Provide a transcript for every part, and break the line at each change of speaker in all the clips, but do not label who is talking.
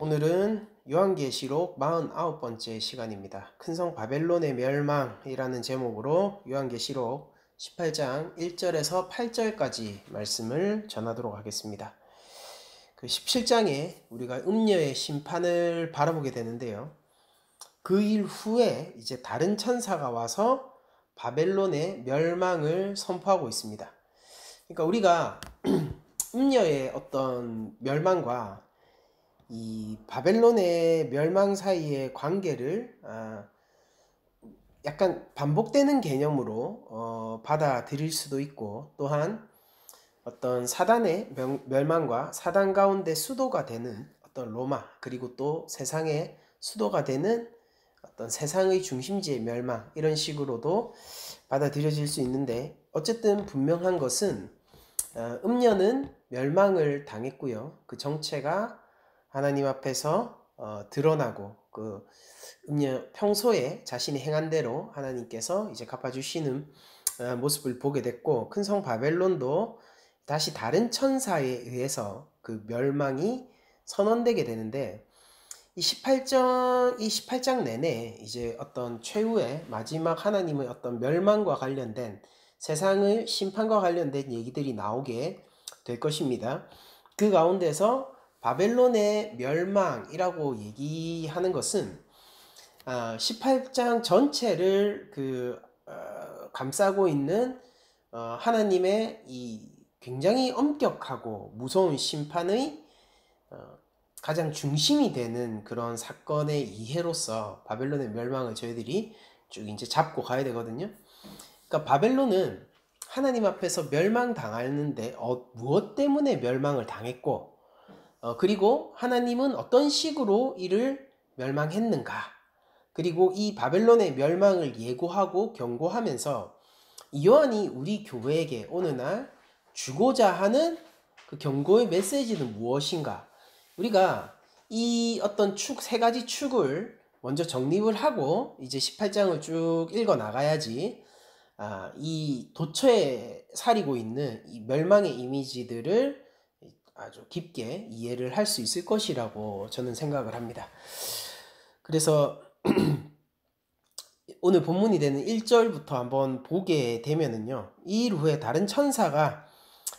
오늘은 요한계시록 49번째 시간입니다. 큰성 바벨론의 멸망이라는 제목으로 요한계시록 18장 1절에서 8절까지 말씀을 전하도록 하겠습니다. 그 17장에 우리가 음녀의 심판을 바라보게 되는데요. 그 일 후에 이제 다른 천사가 와서 바벨론의 멸망을 선포하고 있습니다. 그러니까 우리가 음녀의 어떤 멸망과 이 바벨론의 멸망 사이의 관계를 약간 반복되는 개념으로 받아들일 수도 있고, 또한 어떤 사단의 멸망과 사단 가운데 수도가 되는 어떤 로마, 그리고 또 세상의 수도가 되는 어떤 세상의 중심지의 멸망, 이런 식으로도 받아들여질 수 있는데, 어쨌든 분명한 것은 음녀는 멸망을 당했고요. 그 정체가 하나님 앞에서 드러나고, 그 음녀 평소에 자신이 행한 대로 하나님께서 이제 갚아주시는 모습을 보게 됐고, 큰 성 바벨론도 다시 다른 천사에 의해서 그 멸망이 선언되게 되는데, 이 18장 내내 이제 어떤 최후의 마지막 하나님의 어떤 멸망과 관련된, 세상의 심판과 관련된 얘기들이 나오게 될 것입니다. 그 가운데서 바벨론의 멸망이라고 얘기하는 것은 18장 전체를 감싸고 있는 하나님의 이 굉장히 엄격하고 무서운 심판의 가장 중심이 되는 그런 사건의 이해로서 바벨론의 멸망을 저희들이 쭉 이제 잡고 가야 되거든요. 그러니까 바벨론은 하나님 앞에서 멸망당하는데 무엇 때문에 멸망을 당했고, 그리고 하나님은 어떤 식으로 이를 멸망했는가, 그리고 이 바벨론의 멸망을 예고하고 경고하면서 요한이 우리 교회에게 오늘날 주고자 하는 그 경고의 메시지는 무엇인가, 우리가 이 어떤 세 가지 축을 먼저 정립을 하고 이제 18장을 쭉 읽어 나가야지 이 도처에 사리고 있는 이 멸망의 이미지들을 아주 깊게 이해를 할 수 있을 것이라고 저는 생각을 합니다. 그래서 오늘 본문이 되는 1절부터 한번 보게 되면은요, 이 일 후에 다른 천사가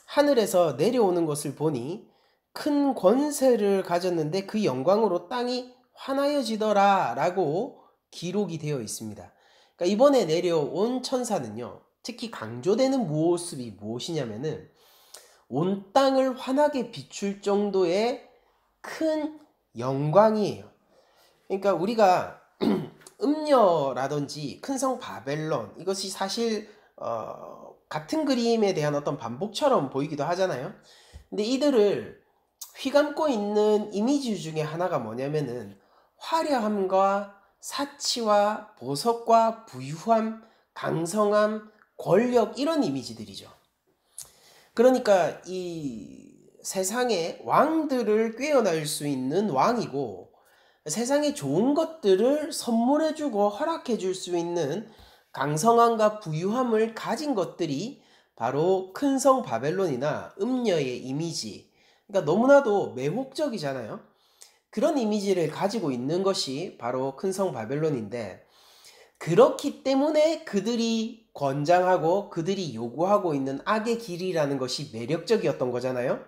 하늘에서 내려오는 것을 보니 큰 권세를 가졌는데 그 영광으로 땅이 환하여지더라 라고 기록이 되어 있습니다. 그러니까 이번에 내려온 천사는요, 특히 강조되는 모습이 무엇이냐면은 온 땅을 환하게 비출 정도의 큰 영광이에요. 그러니까 우리가 음녀라든지 큰 성 바벨론, 이것이 사실 같은 그림에 대한 어떤 반복처럼 보이기도 하잖아요. 근데 이들을 휘감고 있는 이미지 중에 하나가 뭐냐면은 화려함과 사치와 보석과 부유함, 강성함, 권력, 이런 이미지들이죠. 그러니까 이 세상의 왕들을 꿰어낼 수 있는 왕이고, 세상의 좋은 것들을 선물해주고 허락해줄 수 있는 강성함과 부유함을 가진 것들이 바로 큰 성 바벨론이나 음녀의 이미지, 그러니까 너무나도 매혹적이잖아요. 그런 이미지를 가지고 있는 것이 바로 큰 성 바벨론인데, 그렇기 때문에 그들이 권장하고 그들이 요구하고 있는 악의 길이라는 것이 매력적이었던 거잖아요.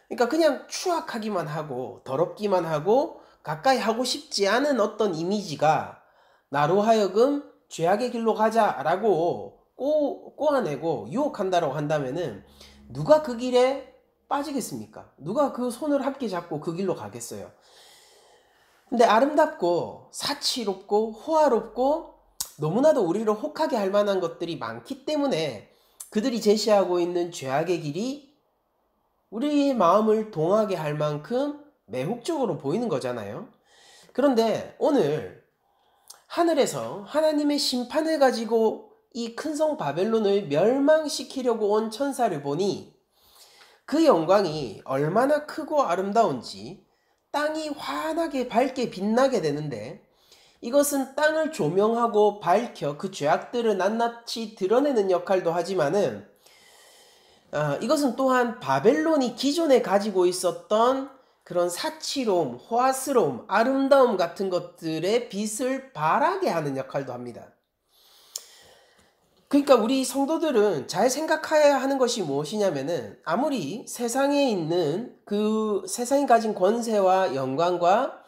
그러니까 그냥 추악하기만 하고 더럽기만 하고 가까이 하고 싶지 않은 어떤 이미지가 나로 하여금 죄악의 길로 가자라고 꼬아내고 유혹한다고 한다면은 누가 그 길에 빠지겠습니까? 누가 그 손을 함께 잡고 그 길로 가겠어요? 근데 아름답고 사치롭고 호화롭고 너무나도 우리를 혹하게 할 만한 것들이 많기 때문에 그들이 제시하고 있는 죄악의 길이 우리의 마음을 동하게 할 만큼 매혹적으로 보이는 거잖아요. 그런데 오늘 하늘에서 하나님의 심판을 가지고 이 큰 성 바벨론을 멸망시키려고 온 천사를 보니 그 영광이 얼마나 크고 아름다운지 땅이 환하게 밝게 빛나게 되는데, 이것은 땅을 조명하고 밝혀 그 죄악들을 낱낱이 드러내는 역할도 하지만은 이것은 또한 바벨론이 기존에 가지고 있었던 그런 사치로움, 호화스러움, 아름다움 같은 것들의 빛을 발하게 하는 역할도 합니다. 그러니까 우리 성도들은 잘 생각해야 하는 것이 무엇이냐면은, 아무리 세상에 있는 그 세상이 가진 권세와 영광과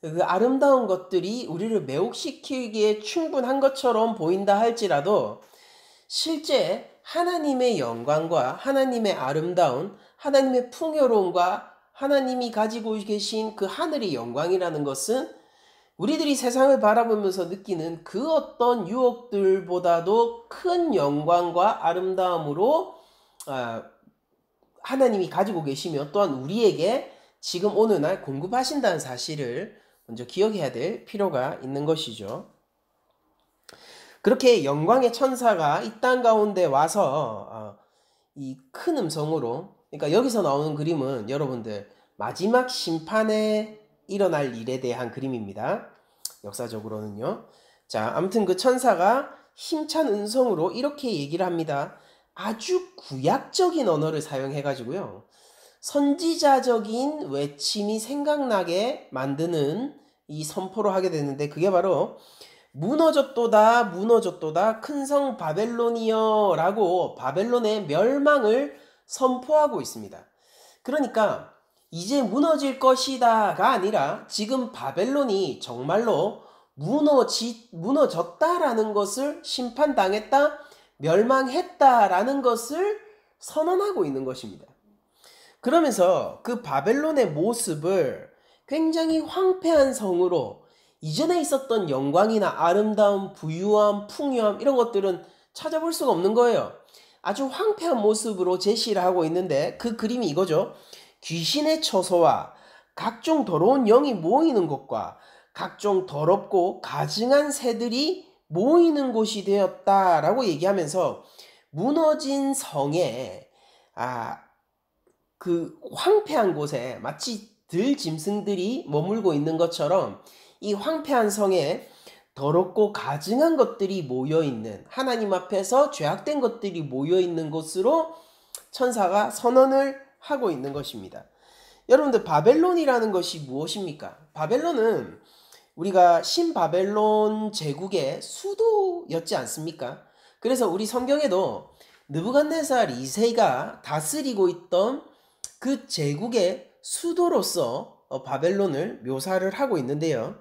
그 아름다운 것들이 우리를 매혹시키기에 충분한 것처럼 보인다 할지라도, 실제 하나님의 영광과 하나님의 아름다운, 하나님의 풍요로움과 하나님이 가지고 계신 그 하늘의 영광이라는 것은 우리들이 세상을 바라보면서 느끼는 그 어떤 유혹들보다도 큰 영광과 아름다움으로 하나님이 가지고 계시며, 또한 우리에게 지금 오늘날 공급하신다는 사실을 먼저 기억해야 될 필요가 있는 것이죠. 그렇게 영광의 천사가 이 땅 가운데 와서 이 큰 음성으로, 그러니까 여기서 나오는 그림은 여러분들 마지막 심판에 일어날 일에 대한 그림입니다. 역사적으로는요. 자, 아무튼 그 천사가 힘찬 음성으로 이렇게 얘기를 합니다. 아주 구약적인 언어를 사용해 가지고요, 선지자적인 외침이 생각나게 만드는 이 선포를 하게 되는데, 그게 바로 무너졌도다 무너졌도다 큰 성 바벨론이여 라고 바벨론의 멸망을 선포하고 있습니다. 그러니까 이제 무너질 것이다가 아니라 지금 바벨론이 정말로 무너졌다라는 것을, 심판당했다, 멸망했다라는 것을 선언하고 있는 것입니다. 그러면서 그 바벨론의 모습을 굉장히 황폐한 성으로, 이전에 있었던 영광이나 아름다움, 부유함, 풍요함 이런 것들은 찾아볼 수가 없는 거예요. 아주 황폐한 모습으로 제시를 하고 있는데, 그 그림이 이거죠. 귀신의 처소와 각종 더러운 영이 모이는 곳과 각종 더럽고 가증한 새들이 모이는 곳이 되었다라고 얘기하면서, 무너진 성에 그 황폐한 곳에 마치 들짐승들이 머물고 있는 것처럼 이 황폐한 성에 더럽고 가증한 것들이 모여있는, 하나님 앞에서 죄악된 것들이 모여있는 곳으로 천사가 선언을 하고 있는 것입니다. 여러분들, 바벨론이라는 것이 무엇입니까? 바벨론은 우리가 신바벨론 제국의 수도였지 않습니까? 그래서 우리 성경에도 느부갓네살 2세가 다스리고 있던 그 제국의 수도로서 바벨론을 묘사를 하고 있는데요.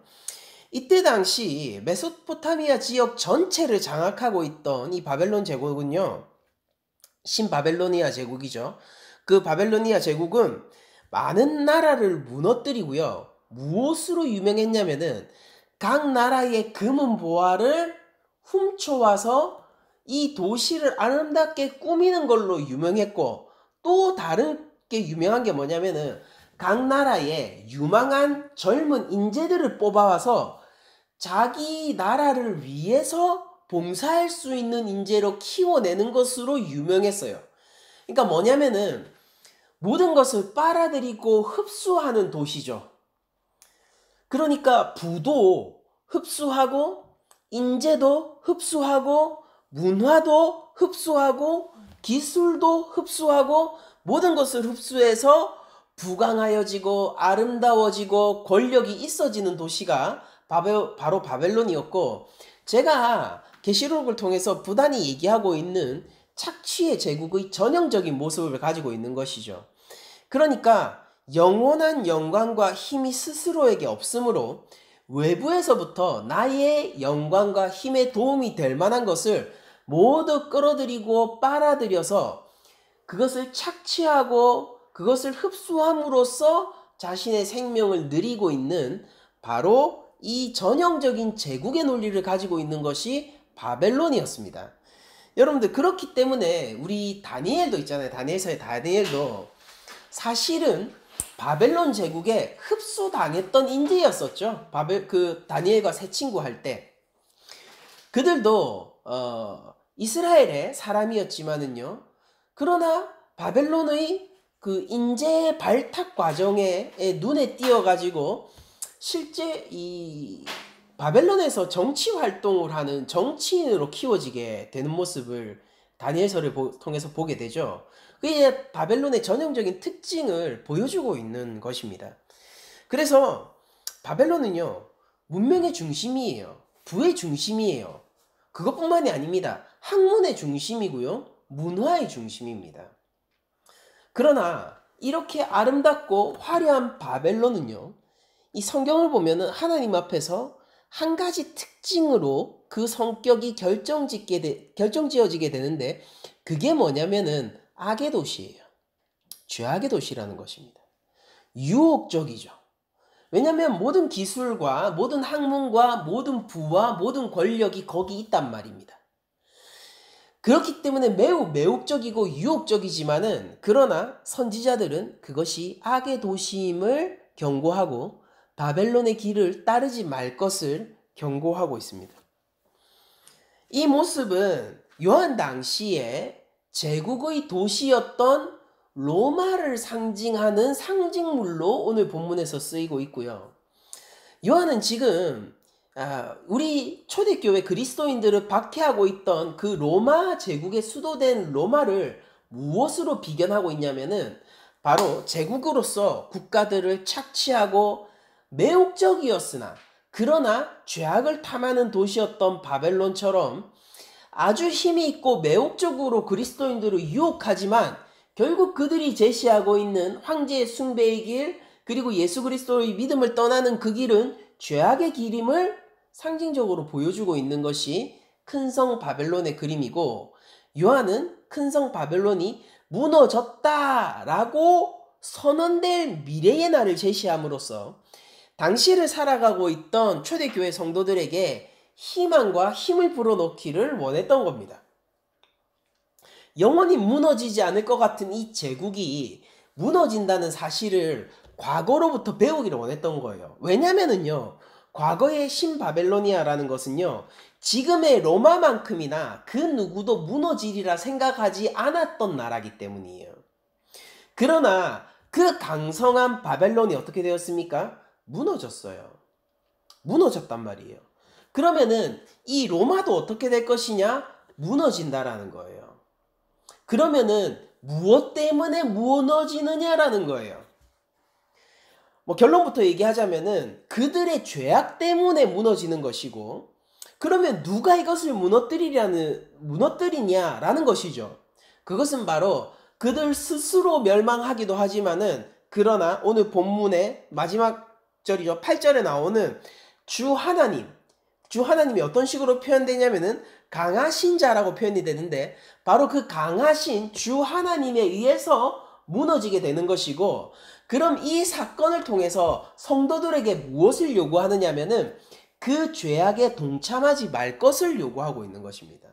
이때 당시 메소포타미아 지역 전체를 장악하고 있던 이 바벨론 제국은요, 신바벨로니아 제국이죠. 그 바벨로니아 제국은 많은 나라를 무너뜨리고요, 무엇으로 유명했냐면은 각 나라의 금은 보화를 훔쳐와서 이 도시를 아름답게 꾸미는 걸로 유명했고, 또 다른 게 유명한 게 뭐냐면은 각 나라의 유망한 젊은 인재들을 뽑아와서 자기 나라를 위해서 봉사할 수 있는 인재로 키워내는 것으로 유명했어요. 그러니까 뭐냐면은 모든 것을 빨아들이고 흡수하는 도시죠. 그러니까 부도 흡수하고, 인재도 흡수하고, 문화도 흡수하고, 기술도 흡수하고, 모든 것을 흡수해서 부강하여지고 아름다워지고 권력이 있어지는 도시가 바로 바벨론이었고, 제가 계시록을 통해서 부단히 얘기하고 있는 착취의 제국의 전형적인 모습을 가지고 있는 것이죠. 그러니까 영원한 영광과 힘이 스스로에게 없으므로 외부에서부터 나의 영광과 힘에 도움이 될 만한 것을 모두 끌어들이고 빨아들여서 그것을 착취하고 그것을 흡수함으로써 자신의 생명을 누리고 있는, 바로 이 전형적인 제국의 논리를 가지고 있는 것이 바벨론이었습니다. 여러분들, 그렇기 때문에 우리 다니엘도 있잖아요. 다니엘서의 다니엘도 사실은 바벨론 제국에 흡수당했던 인재였었죠. 다니엘과 새 친구 할 때 그들도 이스라엘의 사람이었지만은요, 그러나 바벨론의 그 인재 발탁 과정에 눈에 띄어가지고 실제 이 바벨론에서 정치 활동을 하는 정치인으로 키워지게 되는 모습을 다니엘서를 통해서 보게 되죠. 그게 바벨론의 전형적인 특징을 보여주고 있는 것입니다. 그래서 바벨론은요, 문명의 중심이에요. 부의 중심이에요. 그것뿐만이 아닙니다. 학문의 중심이고요. 문화의 중심입니다. 그러나 이렇게 아름답고 화려한 바벨론은요, 이 성경을 보면은 하나님 앞에서 한 가지 특징으로 그 성격이 결정지어지게 되는데, 그게 뭐냐면은 악의 도시예요. 죄악의 도시라는 것입니다. 유혹적이죠. 왜냐하면 모든 기술과 모든 학문과 모든 부와 모든 권력이 거기 있단 말입니다. 그렇기 때문에 매우 매혹적이고 유혹적이지만은, 그러나 선지자들은 그것이 악의 도시임을 경고하고 바벨론의 길을 따르지 말 것을 경고하고 있습니다. 이 모습은 요한 당시에 제국의 도시였던 로마를 상징하는 상징물로 오늘 본문에서 쓰이고 있고요. 요한은 지금 우리 초대교회 그리스도인들을 박해하고 있던 그 로마 제국의 수도된 로마를 무엇으로 비견하고 있냐면은, 바로 제국으로서 국가들을 착취하고 매혹적이었으나 그러나 죄악을 탐하는 도시였던 바벨론처럼 아주 힘이 있고 매혹적으로 그리스도인들을 유혹하지만 결국 그들이 제시하고 있는 황제의 숭배의 길, 그리고 예수 그리스도의 믿음을 떠나는 그 길은 죄악의 길임을 상징적으로 보여주고 있는 것이 큰 성 바벨론의 그림이고, 요한은 큰 성 바벨론이 무너졌다라고 선언될 미래의 날을 제시함으로써 당시를 살아가고 있던 초대교회 성도들에게 희망과 힘을 불어넣기를 원했던 겁니다. 영원히 무너지지 않을 것 같은 이 제국이 무너진다는 사실을 과거로부터 배우기를 원했던 거예요. 왜냐면은요, 과거의 신바벨로니아라는 것은요, 지금의 로마만큼이나 그 누구도 무너지리라 생각하지 않았던 나라이기 때문이에요. 그러나 그 강성한 바벨론이 어떻게 되었습니까? 무너졌어요. 무너졌단 말이에요. 그러면은 이 로마도 어떻게 될 것이냐? 무너진다라는 거예요. 그러면은 무엇 때문에 무너지느냐라는 거예요. 결론부터 얘기하자면은 그들의 죄악 때문에 무너지는 것이고, 그러면 누가 이것을 무너뜨리냐라는 것이죠. 그것은 바로 그들 스스로 멸망하기도 하지만은, 그러나 오늘 본문의 마지막 절이죠. 8절에 나오는 주 하나님이 어떤 식으로 표현되냐면은 강하신 자라고 표현이 되는데, 바로 그 강하신 주 하나님에 의해서 무너지게 되는 것이고, 그럼 이 사건을 통해서 성도들에게 무엇을 요구하느냐면은 그 죄악에 동참하지 말 것을 요구하고 있는 것입니다.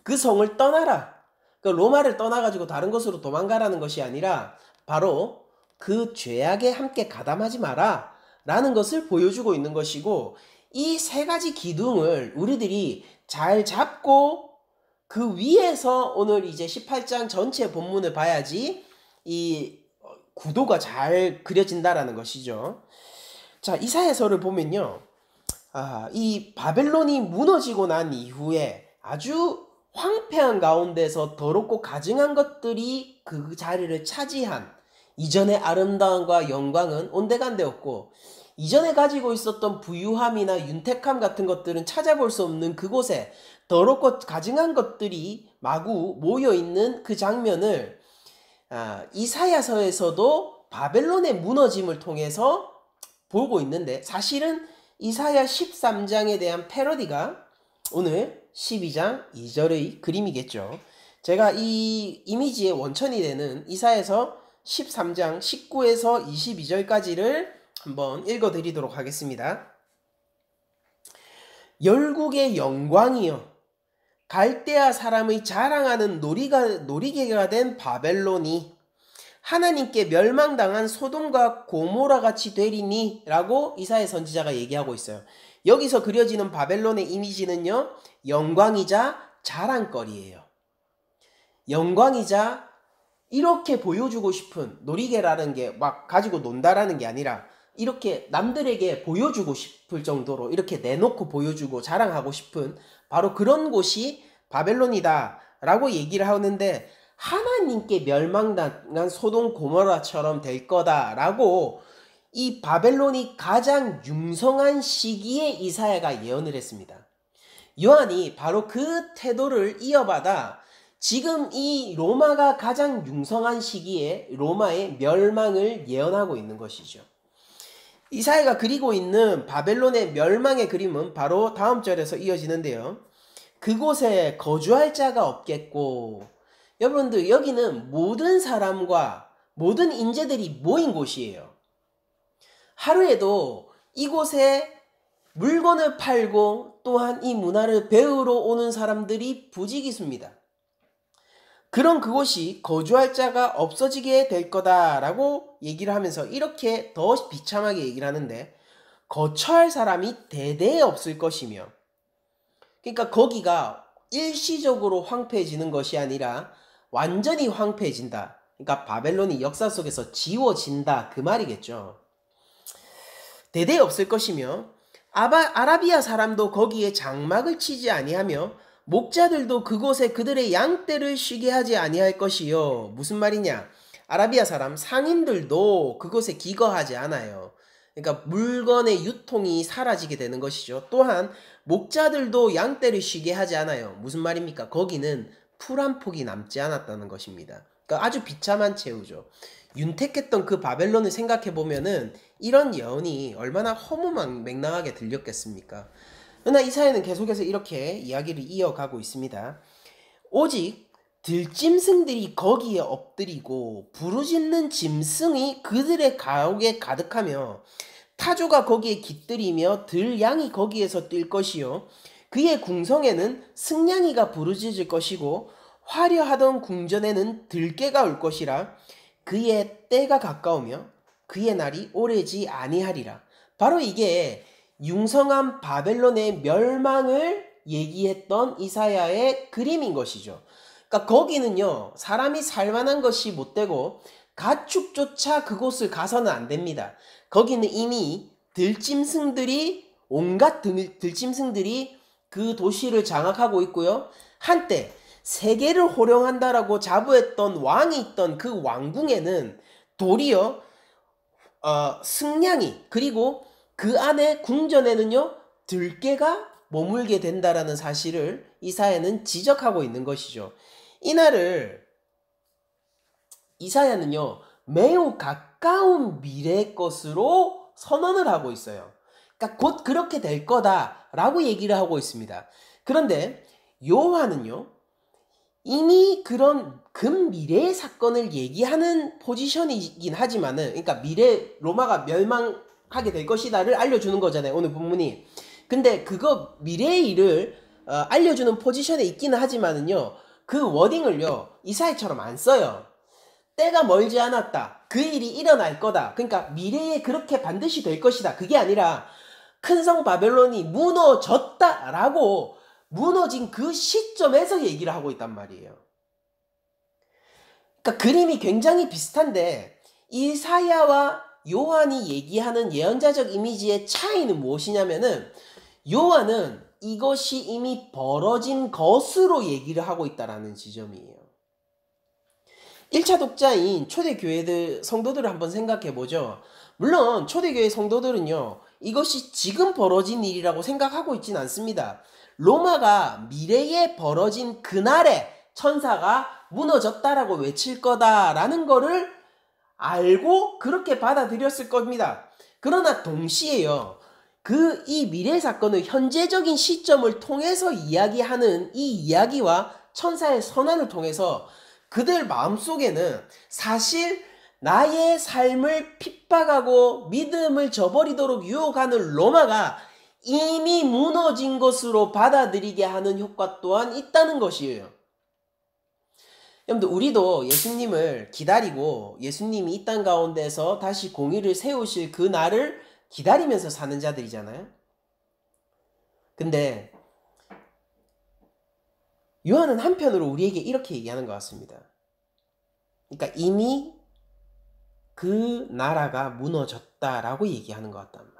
그 성을 떠나라. 그 로마를 떠나가지고 다른 곳으로 도망가라는 것이 아니라 바로 그 죄악에 함께 가담하지 마라 라는 것을 보여주고 있는 것이고, 이 세 가지 기둥을 우리들이 잘 잡고 그 위에서 오늘 이제 18장 전체 본문을 봐야지 이 구도가 잘 그려진다라는 것이죠. 자, 이사야서를 보면요, 이 바벨론이 무너지고 난 이후에 아주 황폐한 가운데서 더럽고 가증한 것들이 그 자리를 차지한 이전의 아름다움과 영광은 온데간데 없고, 이전에 가지고 있었던 부유함이나 윤택함 같은 것들은 찾아볼 수 없는 그곳에 더럽고 가증한 것들이 마구 모여있는 그 장면을 이사야서에서도 바벨론의 무너짐을 통해서 보고 있는데, 사실은 이사야 13장에 대한 패러디가 오늘 12장 2절의 그림이겠죠. 제가 이 이미지의 원천이 되는 이사야서 13장 19에서 22절까지를 한번 읽어드리도록 하겠습니다. 열국의 영광이여, 갈대아 사람의 자랑하는 놀이개가 된 바벨론이 하나님께 멸망당한 소돔과 고모라 같이 되리니 라고 이사야 선지자가 얘기하고 있어요. 여기서 그려지는 바벨론의 이미지는요, 영광이자 자랑거리예요. 영광이자 이렇게 보여주고 싶은, 놀이개라는 게 막 가지고 논다라는 게 아니라 이렇게 남들에게 보여주고 싶을 정도로 이렇게 내놓고 보여주고 자랑하고 싶은 바로 그런 곳이 바벨론이다 라고 얘기를 하는데, 하나님께 멸망당한 소돔 고모라처럼 될 거다 라고 이 바벨론이 가장 융성한 시기에 이사야가 예언을 했습니다. 요한이 바로 그 태도를 이어받아 지금 이 로마가 가장 융성한 시기에 로마의 멸망을 예언하고 있는 것이죠. 이사야가 그리고 있는 바벨론의 멸망의 그림은 바로 다음 절에서 이어지는데요. 그곳에 거주할 자가 없겠고, 여러분들 여기는 모든 사람과 모든 인재들이 모인 곳이에요. 하루에도 이곳에 물건을 팔고 또한 이 문화를 배우러 오는 사람들이 부지기수입니다. 그런 그곳이 거주할 자가 없어지게 될 거다라고 얘기를 하면서 이렇게 더 비참하게 얘기를 하는데, 거처할 사람이 대대에 없을 것이며, 그러니까 거기가 일시적으로 황폐해지는 것이 아니라 완전히 황폐해진다. 그러니까 바벨론이 역사 속에서 지워진다, 그 말이겠죠. 대대에 없을 것이며 아라비아 사람도 거기에 장막을 치지 아니하며 목자들도 그곳에 그들의 양떼를 쉬게 하지 아니할 것이요. 무슨 말이냐? 아라비아 사람 상인들도 그곳에 기거하지 않아요. 그러니까 물건의 유통이 사라지게 되는 것이죠. 또한 목자들도 양떼를 쉬게 하지 않아요. 무슨 말입니까? 거기는 풀 한 폭이 남지 않았다는 것입니다. 그러니까 아주 비참한 최후죠. 윤택했던 그 바벨론을 생각해 보면은 이런 예언이 얼마나 허무맹랑하게 들렸겠습니까? 그러나 이사야는 계속해서 이렇게 이야기를 이어가고 있습니다. 오직 들짐승들이 거기에 엎드리고 부르짖는 짐승이 그들의 가옥에 가득하며 타조가 거기에 깃들이며 들양이 거기에서 뛸 것이요 그의 궁성에는 승냥이가 부르짖을 것이고 화려하던 궁전에는 들깨가 올 것이라. 그의 때가 가까우며 그의 날이 오래지 아니하리라. 바로 이게 융성한 바벨론의 멸망을 얘기했던 이사야의 그림인 것이죠. 그러니까 거기는요, 사람이 살만한 것이 못 되고 가축조차 그곳을 가서는 안 됩니다. 거기는 이미 온갖 들짐승들이 그 도시를 장악하고 있고요. 한때 세계를 호령한다라고 자부했던 왕이 있던 그 왕궁에는 도리어 승냥이, 그리고 그 안에 궁전에는요 들깨가 머물게 된다라는 사실을 이사야는 지적하고 있는 것이죠. 이날을 이사야는요 매우 가까운 미래의 것으로 선언을 하고 있어요. 그러니까 곧 그렇게 될 거다라고 얘기를 하고 있습니다. 그런데 요한은요 이미 그런 근미래의 사건을 얘기하는 포지션이긴 하지만은, 그러니까 로마가 멸망하게 될 것이다를 알려주는 거잖아요, 오늘 본문이. 근데 그거 미래의 일을 알려주는 포지션에 있기는 하지만은요, 그 워딩을요 이사야처럼 안 써요. 때가 멀지 않았다, 그 일이 일어날 거다, 그러니까 미래에 그렇게 반드시 될 것이다, 그게 아니라 큰 성 바벨론이 무너졌다라고 무너진 그 시점에서 얘기를 하고 있단 말이에요. 그러니까 그림이 굉장히 비슷한데 이사야와 요한이 얘기하는 예언자적 이미지의 차이는 무엇이냐면은, 요한은 이것이 이미 벌어진 것으로 얘기를 하고 있다라는 지점이에요. 1차 독자인 초대교회들 성도들을 한번 생각해 보죠. 물론 초대교회 성도들은요 이것이 지금 벌어진 일이라고 생각하고 있지는 않습니다. 로마가 미래에 벌어진 그날에 천사가 무너졌다라고 외칠 거다라는 거를 알고 그렇게 받아들였을 겁니다. 그러나 동시에요, 이 미래 사건의 현재적인 시점을 통해서 이야기하는 이 이야기와 천사의 선언을 통해서 그들 마음속에는 사실 나의 삶을 핍박하고 믿음을 저버리도록 유혹하는 로마가 이미 무너진 것으로 받아들이게 하는 효과 또한 있다는 것이에요. 여러분들, 우리도 예수님을 기다리고 예수님이 이 땅 가운데서 다시 공의를 세우실 그 날을 기다리면서 사는 자들이잖아요. 근데 요한은 한편으로 우리에게 이렇게 얘기하는 것 같습니다. 그러니까 이미 그 나라가 무너졌다라고 얘기하는 것 같단 말이에요.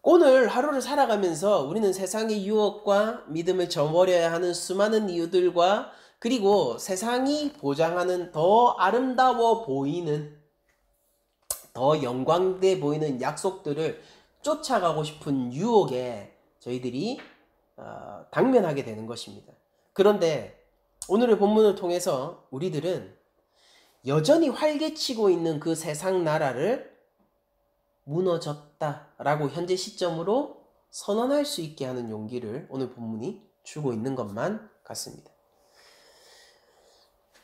오늘 하루를 살아가면서 우리는 세상의 유혹과 믿음을 저버려야 하는 수많은 이유들과, 그리고 세상이 보장하는 더 아름다워 보이는 더 영광돼 보이는 약속들을 쫓아가고 싶은 유혹에 저희들이 당면하게 되는 것입니다. 그런데 오늘의 본문을 통해서 우리들은 여전히 활개치고 있는 그 세상 나라를 무너졌다라고 현재 시점으로 선언할 수 있게 하는 용기를 오늘 본문이 주고 있는 것만 같습니다.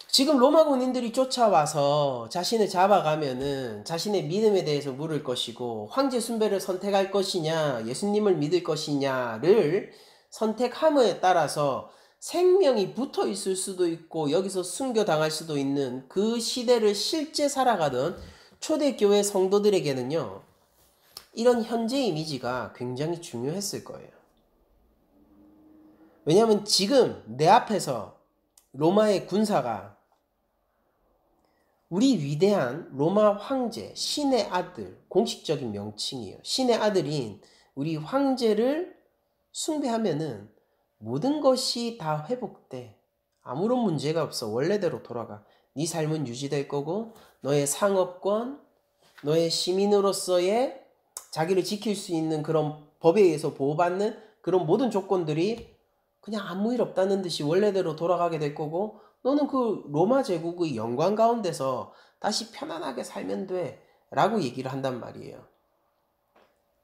지금 로마 군인들이 쫓아와서 자신을 잡아가면은 자신의 믿음에 대해서 물을 것이고 황제 숭배를 선택할 것이냐 예수님을 믿을 것이냐를 선택함에 따라서 생명이 붙어 있을 수도 있고 여기서 순교당할 수도 있는 그 시대를 실제 살아가던 초대교회 성도들에게는요, 이런 현재 이미지가 굉장히 중요했을 거예요. 왜냐하면 지금 내 앞에서 로마의 군사가 우리 위대한 로마 황제, 신의 아들, 공식적인 명칭이에요. 신의 아들인 우리 황제를 숭배하면은 모든 것이 다 회복돼. 아무런 문제가 없어. 원래대로 돌아가. 네 삶은 유지될 거고 너의 상업권, 너의 시민으로서의 자기를 지킬 수 있는 그런 법에 의해서 보호받는 그런 모든 조건들이 그냥 아무 일 없다는 듯이 원래대로 돌아가게 될 거고 너는 그 로마 제국의 영광 가운데서 다시 편안하게 살면 돼 라고 얘기를 한단 말이에요.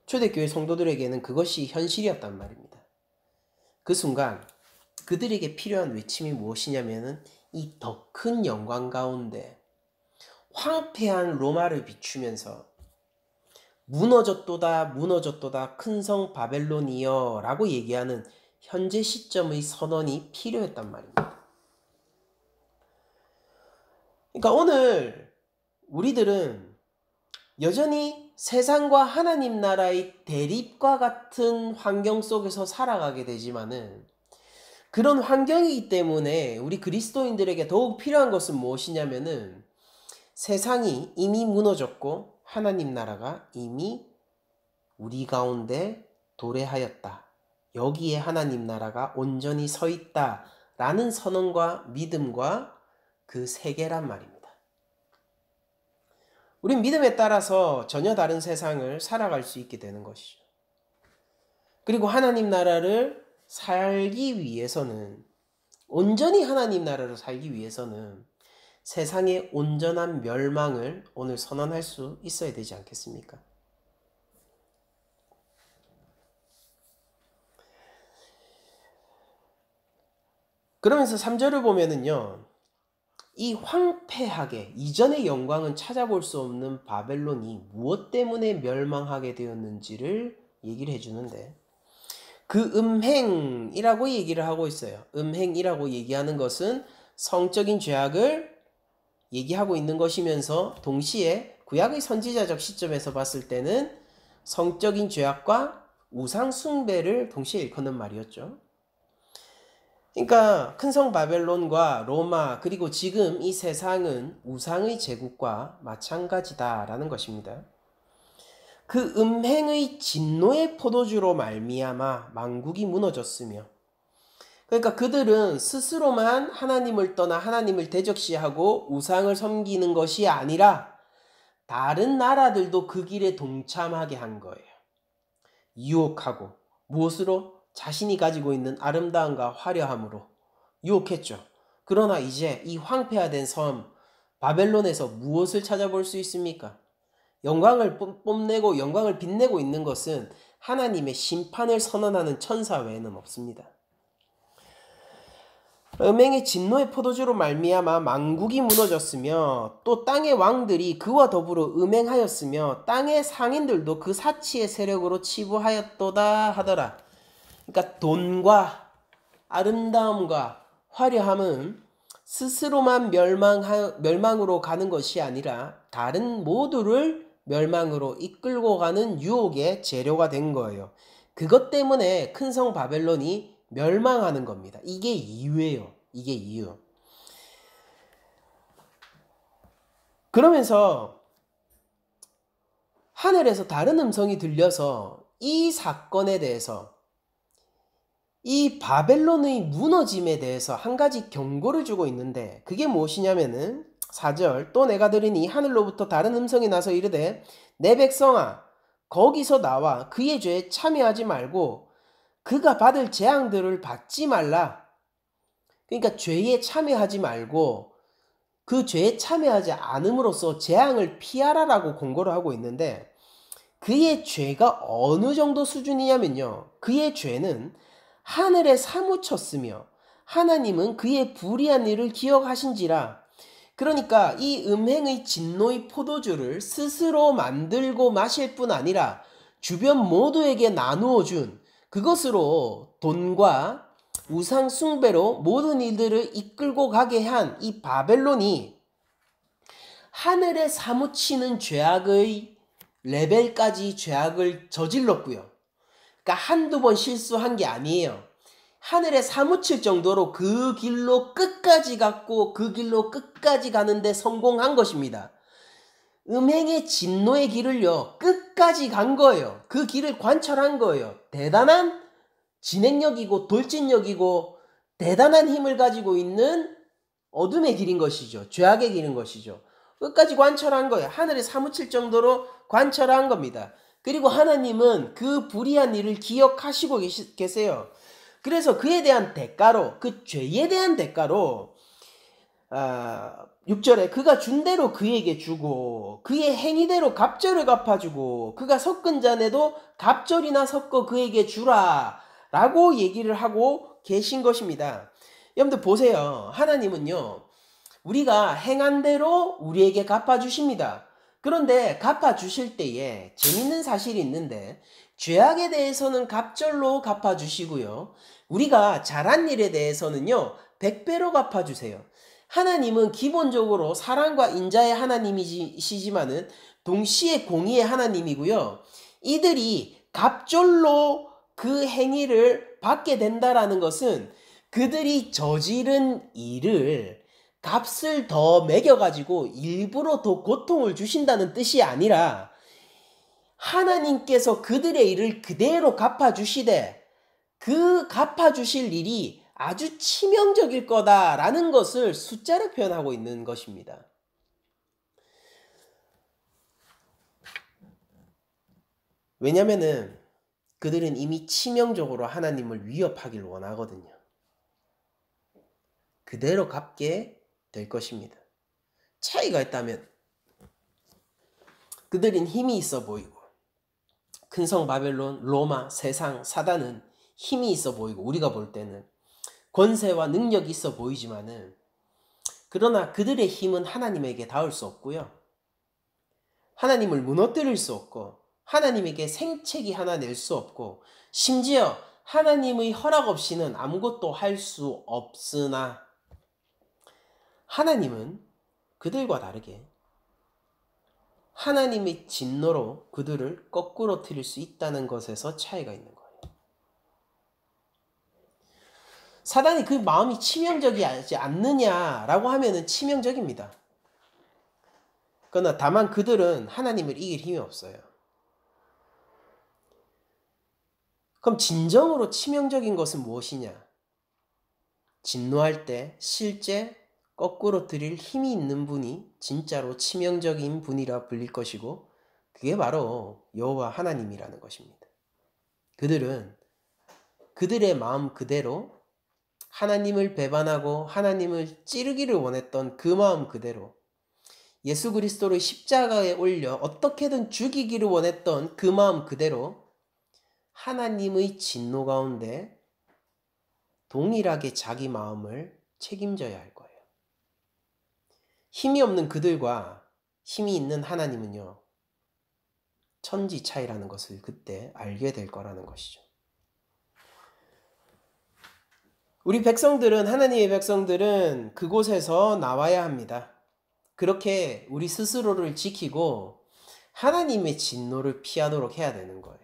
초대교회 성도들에게는 그것이 현실이었단 말입니다. 그 순간 그들에게 필요한 외침이 무엇이냐면은 이 더 큰 영광 가운데 황폐한 로마를 비추면서 무너졌도다 무너졌도다 큰 성 바벨론이여 라고 얘기하는 현재 시점의 선언이 필요했단 말입니다. 그러니까 오늘 우리들은 여전히 세상과 하나님 나라의 대립과 같은 환경 속에서 살아가게 되지만은 그런 환경이기 때문에 우리 그리스도인들에게 더욱 필요한 것은 무엇이냐면은 세상이 이미 무너졌고 하나님 나라가 이미 우리 가운데 도래하였다. 여기에 하나님 나라가 온전히 서 있다. 라는 선언과 믿음과 그 세계란 말입니다. 우린 믿음에 따라서 전혀 다른 세상을 살아갈 수 있게 되는 것이죠. 그리고 하나님 나라를 살기 위해서는 온전히 하나님 나라를 살기 위해서는 세상의 온전한 멸망을 오늘 선언할 수 있어야 되지 않겠습니까? 그러면서 3절을 보면은요, 이 황폐하게 이전의 영광은 찾아볼 수 없는 바벨론이 무엇 때문에 멸망하게 되었는지를 얘기를 해주는데 그 음행이라고 얘기를 하고 있어요. 음행이라고 얘기하는 것은 성적인 죄악을 얘기하고 있는 것이면서 동시에 구약의 선지자적 시점에서 봤을 때는 성적인 죄악과 우상 숭배를 동시에 일컫는 말이었죠. 그러니까 큰 성 바벨론과 로마 그리고 지금 이 세상은 우상의 제국과 마찬가지다라는 것입니다. 그 음행의 진노의 포도주로 말미암아 만국이 무너졌으며 그러니까 그들은 스스로만 하나님을 떠나 하나님을 대적시하고 우상을 섬기는 것이 아니라 다른 나라들도 그 길에 동참하게 한 거예요. 유혹하고 무엇으로? 자신이 가지고 있는 아름다움과 화려함으로 유혹했죠. 그러나 이제 이 황폐화된 섬 바벨론에서 무엇을 찾아볼 수 있습니까? 영광을 뽐내고 영광을 빛내고 있는 것은 하나님의 심판을 선언하는 천사 외에는 없습니다. 음행의 진노의 포도주로 말미암아 만국이 무너졌으며 또 땅의 왕들이 그와 더불어 음행하였으며 땅의 상인들도 그 사치의 세력으로 치부하였도다 하더라. 그러니까 돈과 아름다움과 화려함은 스스로만 멸망으로 가는 것이 아니라 다른 모두를 멸망으로 이끌고 가는 유혹의 재료가 된 거예요. 그것 때문에 큰 성 바벨론이 멸망하는 겁니다. 이게 이유예요. 이게 이유. 그러면서 하늘에서 다른 음성이 들려서 이 사건에 대해서 이 바벨론의 무너짐에 대해서 한 가지 경고를 주고 있는데 그게 무엇이냐면은 4절 또 내가 들으니 하늘로부터 다른 음성이 나서 이르되 내 백성아 거기서 나와 그의 죄에 참여하지 말고 그가 받을 재앙들을 받지 말라. 그러니까 죄에 참여하지 말고 그 죄에 참여하지 않음으로써 재앙을 피하라라고 공고를 하고 있는데 그의 죄가 어느 정도 수준이냐면요. 그의 죄는 하늘에 사무쳤으며 하나님은 그의 불의한 일을 기억하신지라. 그러니까 이 음행의 진노의 포도주를 스스로 만들고 마실 뿐 아니라 주변 모두에게 나누어 준 그것으로 돈과 우상 숭배로 모든 일들을 이끌고 가게 한 이 바벨론이 하늘에 사무치는 죄악의 레벨까지 죄악을 저질렀고요. 그러니까 한두 번 실수한 게 아니에요. 하늘에 사무칠 정도로 그 길로 끝까지 갔고 그 길로 끝까지 가는데 성공한 것입니다. 음행의 진노의 길을요. 끝까지 간 거예요. 그 길을 관철한 거예요. 대단한 진행력이고 돌진력이고 대단한 힘을 가지고 있는 어둠의 길인 것이죠. 죄악의 길인 것이죠. 끝까지 관철한 거예요. 하늘에 사무칠 정도로 관철한 겁니다. 그리고 하나님은 그 불의한 일을 기억하시고 계세요. 그래서 그에 대한 대가로 그 죄에 대한 대가로 6절에 그가 준 대로 그에게 주고 그의 행위대로 갑절을 갚아주고 그가 섞은 잔에도 갑절이나 섞어 그에게 주라 라고 얘기를 하고 계신 것입니다. 여러분들 보세요. 하나님은요. 우리가 행한 대로 우리에게 갚아주십니다. 그런데 갚아주실 때에 재밌는 사실이 있는데 죄악에 대해서는 갑절로 갚아주시고요. 우리가 잘한 일에 대해서는요. 100배로 갚아주세요. 하나님은 기본적으로 사랑과 인자의 하나님이시지만은 동시에 공의의 하나님이고요. 이들이 갑절로 그 행위를 받게 된다라는 것은 그들이 저지른 일을 값을 더 매겨가지고 일부러 더 고통을 주신다는 뜻이 아니라 하나님께서 그들의 일을 그대로 갚아주시되 그 갚아주실 일이 아주 치명적일 거다라는 것을 숫자로 표현하고 있는 것입니다. 왜냐면은 그들은 이미 치명적으로 하나님을 위협하길 원하거든요. 그대로 갚게 될 것입니다. 차이가 있다면 그들은 힘이 있어 보이고 큰 성 바벨론, 로마, 세상, 사단은 힘이 있어 보이고 우리가 볼 때는 권세와 능력이 있어 보이지만은 그러나 그들의 힘은 하나님에게 닿을 수 없고요. 하나님을 무너뜨릴 수 없고 하나님에게 생채기 하나 낼 수 없고 심지어 하나님의 허락 없이는 아무것도 할 수 없으나 하나님은 그들과 다르게 하나님의 진노로 그들을 거꾸로 틀릴 수 있다는 것에서 차이가 있는 거예요. 사단이 그 마음이 치명적이지 않느냐라고 하면은 치명적입니다. 그러나 다만 그들은 하나님을 이길 힘이 없어요. 그럼 진정으로 치명적인 것은 무엇이냐? 진노할 때 실제 거꾸로 들일 힘이 있는 분이 진짜로 치명적인 분이라 불릴 것이고 그게 바로 여호와 하나님이라는 것입니다. 그들은 그들의 마음 그대로 하나님을 배반하고 하나님을 찌르기를 원했던 그 마음 그대로 예수 그리스도를 십자가에 올려 어떻게든 죽이기를 원했던 그 마음 그대로 하나님의 진노 가운데 동일하게 자기 마음을 책임져야 할 거예요. 힘이 없는 그들과 힘이 있는 하나님은요. 천지 차이라는 것을 그때 알게 될 거라는 것이죠. 우리 백성들은 하나님의 백성들은 그곳에서 나와야 합니다. 그렇게 우리 스스로를 지키고 하나님의 진노를 피하도록 해야 되는 거예요.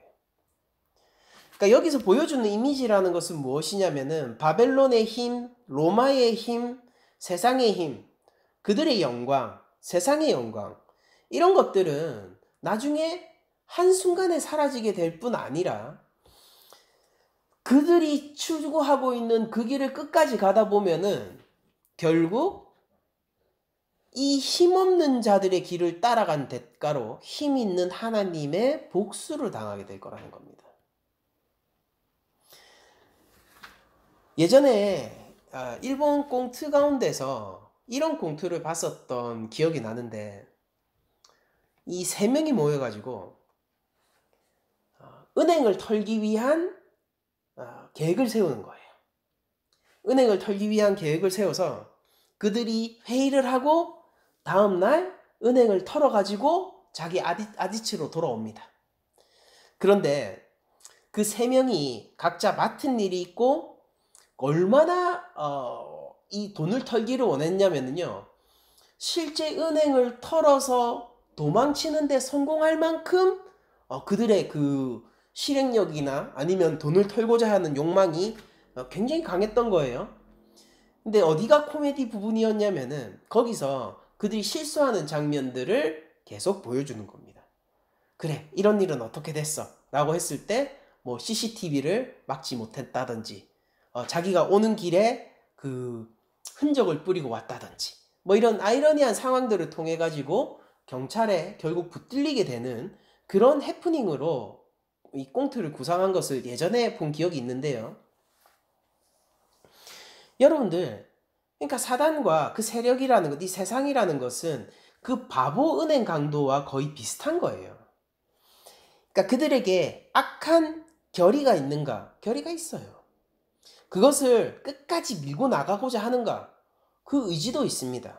그러니까 여기서 보여주는 이미지라는 것은 무엇이냐면은 바벨론의 힘, 로마의 힘, 세상의 힘, 그들의 영광, 세상의 영광 이런 것들은 나중에 한순간에 사라지게 될 뿐 아니라 그들이 추구하고 있는 그 길을 끝까지 가다 보면은 결국 이 힘없는 자들의 길을 따라간 대가로 힘 있는 하나님의 복수를 당하게 될 거라는 겁니다. 예전에 일본 꽁트 가운데서 이런 꽁트를 봤었던 기억이 나는데, 이 세 명이 모여가지고 은행을 털기 위한 계획을 세우는 거예요. 은행을 털기 위한 계획을 세워서 그들이 회의를 하고 다음날 은행을 털어가지고 자기 아지트로 돌아옵니다. 그런데 그 세 명이 각자 맡은 일이 있고 얼마나 이 돈을 털기를 원했냐면요, 실제 은행을 털어서 도망치는데 성공할 만큼 그들의 그 실행력이나 아니면 돈을 털고자 하는 욕망이 굉장히 강했던 거예요. 근데 어디가 코미디 부분이었냐면은 거기서 그들이 실수하는 장면들을 계속 보여주는 겁니다. 그래, 이런 일은 어떻게 됐어? 라고 했을 때 뭐 CCTV를 막지 못했다든지, 자기가 오는 길에 그 흔적을 뿌리고 왔다든지, 뭐 이런 아이러니한 상황들을 통해 가지고 경찰에 결국 붙들리게 되는 그런 해프닝으로 이 꽁트를 구상한 것을 예전에 본 기억이 있는데요. 여러분들, 그러니까 사단과 그 세력이라는 것, 이 세상이라는 것은 그 바보 은행 강도와 거의 비슷한 거예요. 그러니까 그들에게 악한 결의가 있는가? 결의가 있어요. 그것을 끝까지 밀고 나가고자 하는가? 그 의지도 있습니다.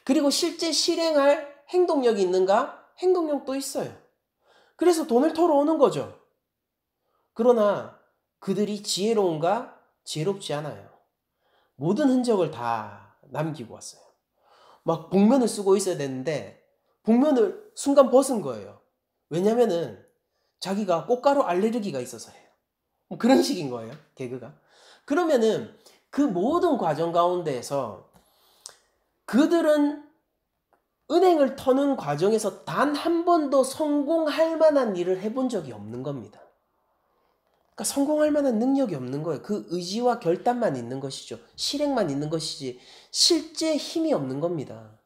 그리고 실제 실행할 행동력이 있는가? 행동력도 있어요. 그래서 돈을 털어오는 거죠. 그러나 그들이 지혜로운가? 지혜롭지 않아요. 모든 흔적을 다 남기고 왔어요. 막 복면을 쓰고 있어야 되는데 복면을 순간 벗은 거예요. 왜냐면은 자기가 꽃가루 알레르기가 있어서예요. 뭐 그런 식인 거예요, 개그가. 그러면은 그 모든 과정 가운데에서 그들은 은행을 터는 과정에서 단 한 번도 성공할 만한 일을 해본 적이 없는 겁니다. 그러니까 성공할 만한 능력이 없는 거예요. 그 의지와 결단만 있는 것이죠. 실행만 있는 것이지 실제 힘이 없는 겁니다.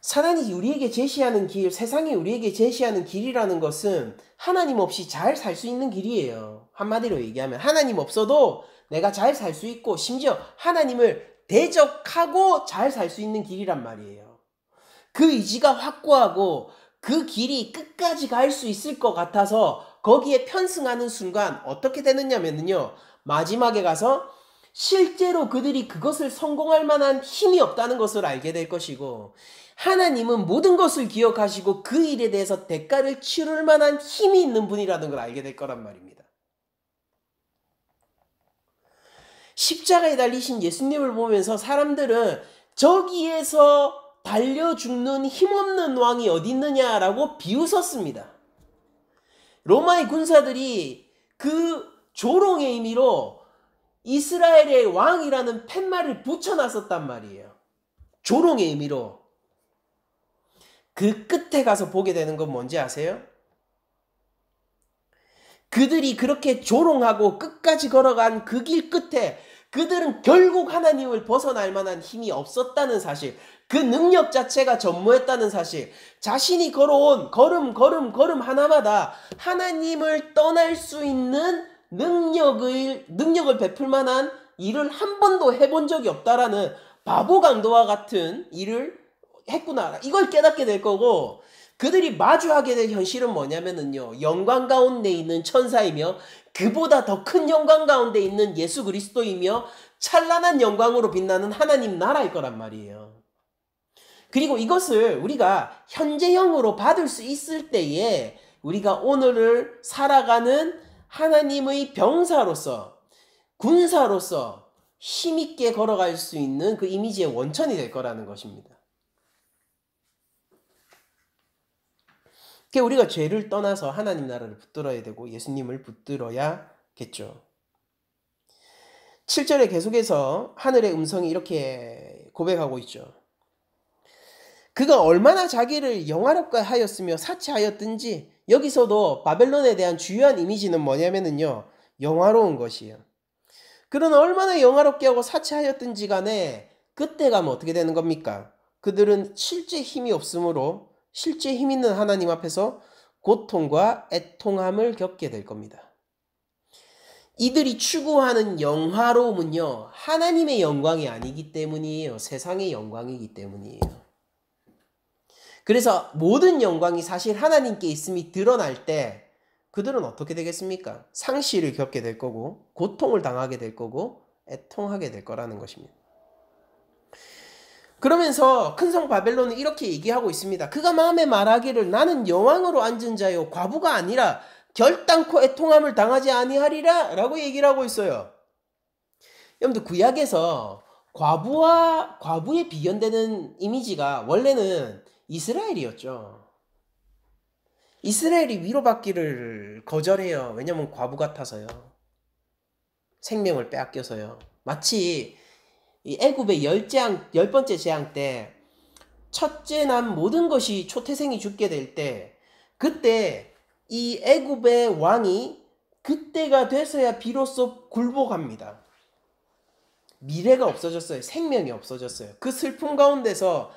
사단이 우리에게 제시하는 길, 세상이 우리에게 제시하는 길이라는 것은 하나님 없이 잘 살 수 있는 길이에요. 한마디로 얘기하면 하나님 없어도 내가 잘 살 수 있고 심지어 하나님을 대적하고 잘 살 수 있는 길이란 말이에요. 그 의지가 확고하고 그 길이 끝까지 갈 수 있을 것 같아서 거기에 편승하는 순간 어떻게 되느냐면요, 마지막에 가서 실제로 그들이 그것을 성공할 만한 힘이 없다는 것을 알게 될 것이고, 하나님은 모든 것을 기억하시고 그 일에 대해서 대가를 치를 만한 힘이 있는 분이라는 걸 알게 될 거란 말입니다. 십자가에 달리신 예수님을 보면서 사람들은 저기에서 달려 죽는 힘없는 왕이 어디 있느냐라고 비웃었습니다. 로마의 군사들이 그 조롱의 의미로 이스라엘의 왕이라는 팻말을 붙여놨었단 말이에요. 조롱의 의미로. 그 끝에 가서 보게 되는 건 뭔지 아세요? 그들이 그렇게 조롱하고 끝까지 걸어간 그 길 끝에 그들은 결국 하나님을 벗어날 만한 힘이 없었다는 사실, 그 능력 자체가 전무했다는 사실, 자신이 걸어온 걸음 하나마다 하나님을 떠날 수 있는 능력을 베풀 만한 일을 한 번도 해본 적이 없다라는 바보 강도와 같은 일을 했구나, 이걸 깨닫게 될 거고, 그들이 마주하게 될 현실은 뭐냐면은요, 영광 가운데 있는 천사이며 그보다 더 큰 영광 가운데 있는 예수 그리스도이며 찬란한 영광으로 빛나는 하나님 나라일 거란 말이에요. 그리고 이것을 우리가 현재형으로 받을 수 있을 때에 우리가 오늘을 살아가는 하나님의 병사로서, 군사로서 힘있게 걸어갈 수 있는 그 이미지의 원천이 될 거라는 것입니다. 우리가 죄를 떠나서 하나님 나라를 붙들어야 되고 예수님을 붙들어야겠죠. 7절에 계속해서 하늘의 음성이 이렇게 고백하고 있죠. 그가 얼마나 자기를 영화롭게 하였으며 사치하였든지. 여기서도 바벨론에 대한 주요한 이미지는 뭐냐면요, 영화로운 것이에요. 그는 얼마나 영화롭게 하고 사치하였든지 간에 그때 가면 어떻게 되는 겁니까? 그들은 실제 힘이 없으므로 실제 힘 있는 하나님 앞에서 고통과 애통함을 겪게 될 겁니다. 이들이 추구하는 영화로움은요, 하나님의 영광이 아니기 때문이에요. 세상의 영광이기 때문이에요. 그래서 모든 영광이 사실 하나님께 있음이 드러날 때 그들은 어떻게 되겠습니까? 상실을 겪게 될 거고, 고통을 당하게 될 거고, 애통하게 될 거라는 것입니다. 그러면서 큰성 바벨론은 이렇게 얘기하고 있습니다. 그가 마음에 말하기를 나는 여왕으로 앉은 자요 과부가 아니라 결단코 애통함을 당하지 아니하리라 라고 얘기를 하고 있어요. 여러분들 구약에서 과부에 비견되는 이미지가 원래는 이스라엘이었죠. 이스라엘이 위로받기를 거절해요. 왜냐면 과부 같아서요. 생명을 빼앗겨서요. 마치 이 애굽의 열 번째 재앙 때 첫째 난 모든 것이 초태생이 죽게 될 때 그때 이 애굽의 왕이 그때가 돼서야 비로소 굴복합니다. 미래가 없어졌어요. 생명이 없어졌어요. 그 슬픔 가운데서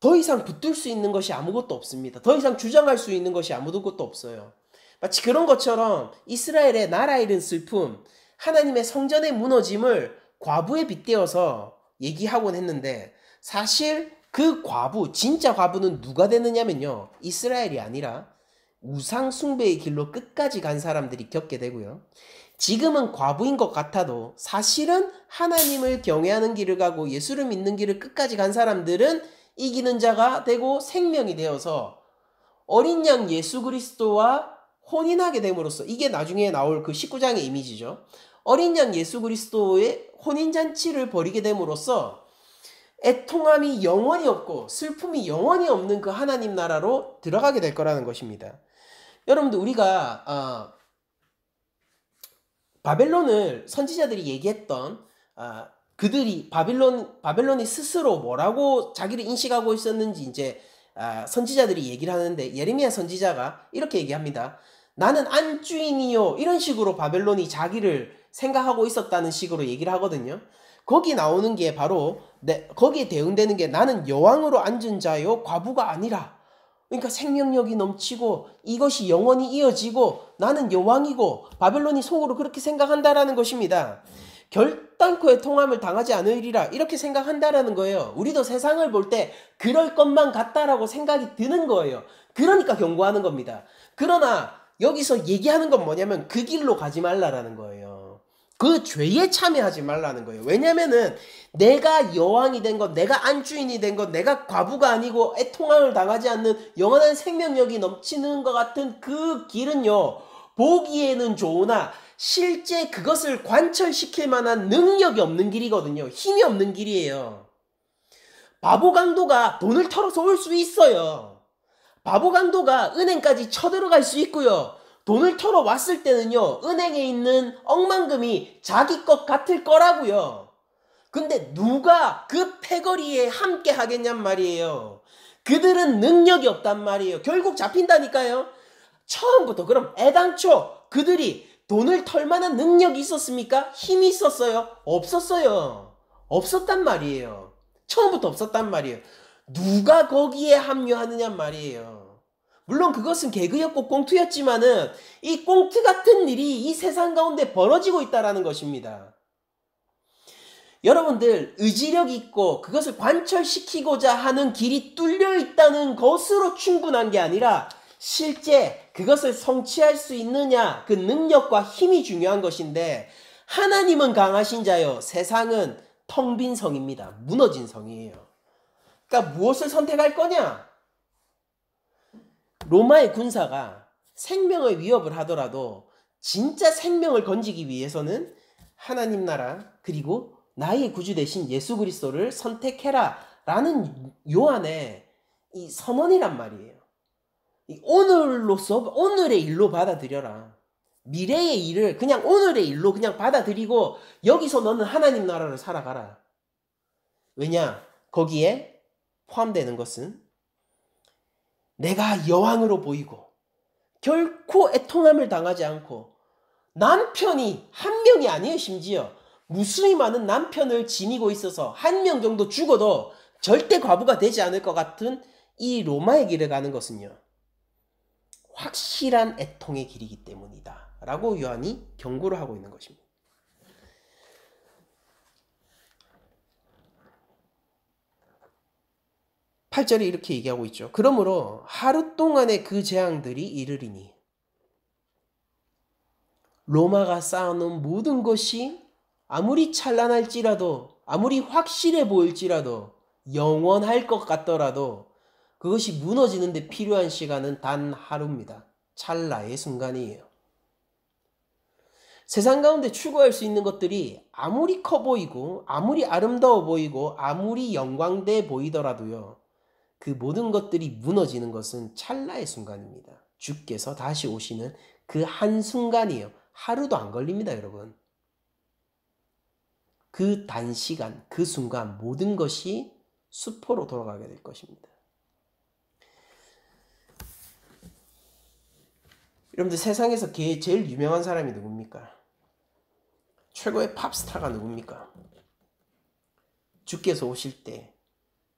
더 이상 붙들 수 있는 것이 아무것도 없습니다. 더 이상 주장할 수 있는 것이 아무것도 없어요. 마치 그런 것처럼 이스라엘의 나라 잃은 슬픔, 하나님의 성전의 무너짐을 과부에 빗대어서 얘기하곤 했는데 사실 그 과부, 진짜 과부는 누가 되느냐면요. 이스라엘이 아니라 우상 숭배의 길로 끝까지 간 사람들이 겪게 되고요. 지금은 과부인 것 같아도 사실은 하나님을 경외하는 길을 가고 예수를 믿는 길을 끝까지 간 사람들은 이기는 자가 되고 생명이 되어서 어린 양 예수 그리스도와 혼인하게 됨으로써 이게 나중에 나올 그 19장의 이미지죠. 어린 양 예수 그리스도의 혼인잔치를 벌이게 됨으로써 애통함이 영원히 없고 슬픔이 영원히 없는 그 하나님 나라로 들어가게 될 거라는 것입니다. 여러분들 우리가 바벨론을 선지자들이 얘기했던 그들이 바벨론이 스스로 뭐라고 자기를 인식하고 있었는지 이제 선지자들이 얘기를 하는데 예레미야 선지자가 이렇게 얘기합니다. 나는 안주인이요 이런 식으로 바벨론이 자기를 생각하고 있었다는 식으로 얘기를 하거든요. 거기 나오는 게 바로 거기에 대응되는 게 나는 여왕으로 앉은 자요 과부가 아니라 그러니까 생명력이 넘치고 이것이 영원히 이어지고 나는 여왕이고 바벨론이 속으로 그렇게 생각한다라는 것입니다. 결단코 애통함을 당하지 않으리라 이렇게 생각한다라는 거예요. 우리도 세상을 볼 때 그럴 것만 같다라고 생각이 드는 거예요. 그러니까 경고하는 겁니다. 그러나 여기서 얘기하는 건 뭐냐면 그 길로 가지 말라라는 거예요. 그 죄에 참여하지 말라는 거예요. 왜냐면은 내가 여왕이 된 것, 내가 안주인이 된 것, 내가 과부가 아니고 애통함을 당하지 않는 영원한 생명력이 넘치는 것 같은 그 길은요. 보기에는 좋으나 실제 그것을 관철시킬 만한 능력이 없는 길이거든요. 힘이 없는 길이에요. 바보 강도가 돈을 털어서 올 수 있어요. 바보 강도가 은행까지 쳐들어갈 수 있고요. 돈을 털어 왔을 때는요. 은행에 있는 억만금이 자기 것 같을 거라고요. 근데 누가 그 패거리에 함께 하겠냔 말이에요. 그들은 능력이 없단 말이에요. 결국 잡힌다니까요. 처음부터 그럼 애당초 그들이 돈을 털 만한 능력이 있었습니까? 힘이 있었어요? 없었어요. 없었단 말이에요. 처음부터 없었단 말이에요. 누가 거기에 합류하느냐 말이에요. 물론 그것은 개그였고 꽁트였지만은 이 꽁트 같은 일이 이 세상 가운데 벌어지고 있다라는 것입니다. 여러분들 의지력 있고 그것을 관철시키고자 하는 길이 뚫려 있다는 것으로 충분한 게 아니라 실제 그것을 성취할 수 있느냐 그 능력과 힘이 중요한 것인데 하나님은 강하신 자요 세상은 텅 빈 성입니다. 무너진 성이에요. 그러니까 무엇을 선택할 거냐? 로마의 군사가 생명의 위협을 하더라도 진짜 생명을 건지기 위해서는 하나님 나라 그리고 나의 구주 되신 예수 그리스도를 선택해라 라는 요한의 이 선언이란 말이에요. 이 오늘의 일로 받아들여라. 미래의 일을 그냥 오늘의 일로 그냥 받아들이고 여기서 너는 하나님 나라를 살아가라. 왜냐? 거기에 포함되는 것은 내가 여왕으로 보이고 결코 애통함을 당하지 않고 남편이 한 명이 아니에요. 심지어 무수히 많은 남편을 지니고 있어서 한 명 정도 죽어도 절대 과부가 되지 않을 것 같은 이 로마의 길을 가는 것은요, 확실한 애통의 길이기 때문이다 라고 요한이 경고를 하고 있는 것입니다. 8절에 이렇게 얘기하고 있죠. 그러므로 하루 동안의 그 재앙들이 이르리니 로마가 쌓아놓은 모든 것이 아무리 찬란할지라도, 아무리 확실해 보일지라도, 영원할 것 같더라도 그것이 무너지는 데 필요한 시간은 단 하루입니다. 찰나의 순간이에요. 세상 가운데 추구할 수 있는 것들이 아무리 커 보이고 아무리 아름다워 보이고 아무리 영광돼 보이더라도요, 그 모든 것들이 무너지는 것은 찰나의 순간입니다. 주께서 다시 오시는 그 한순간이에요. 하루도 안 걸립니다, 여러분. 그 단시간, 그 순간 모든 것이 수포로 돌아가게 될 것입니다. 여러분들, 세상에서 제일 유명한 사람이 누굽니까? 최고의 팝스타가 누굽니까? 주께서 오실 때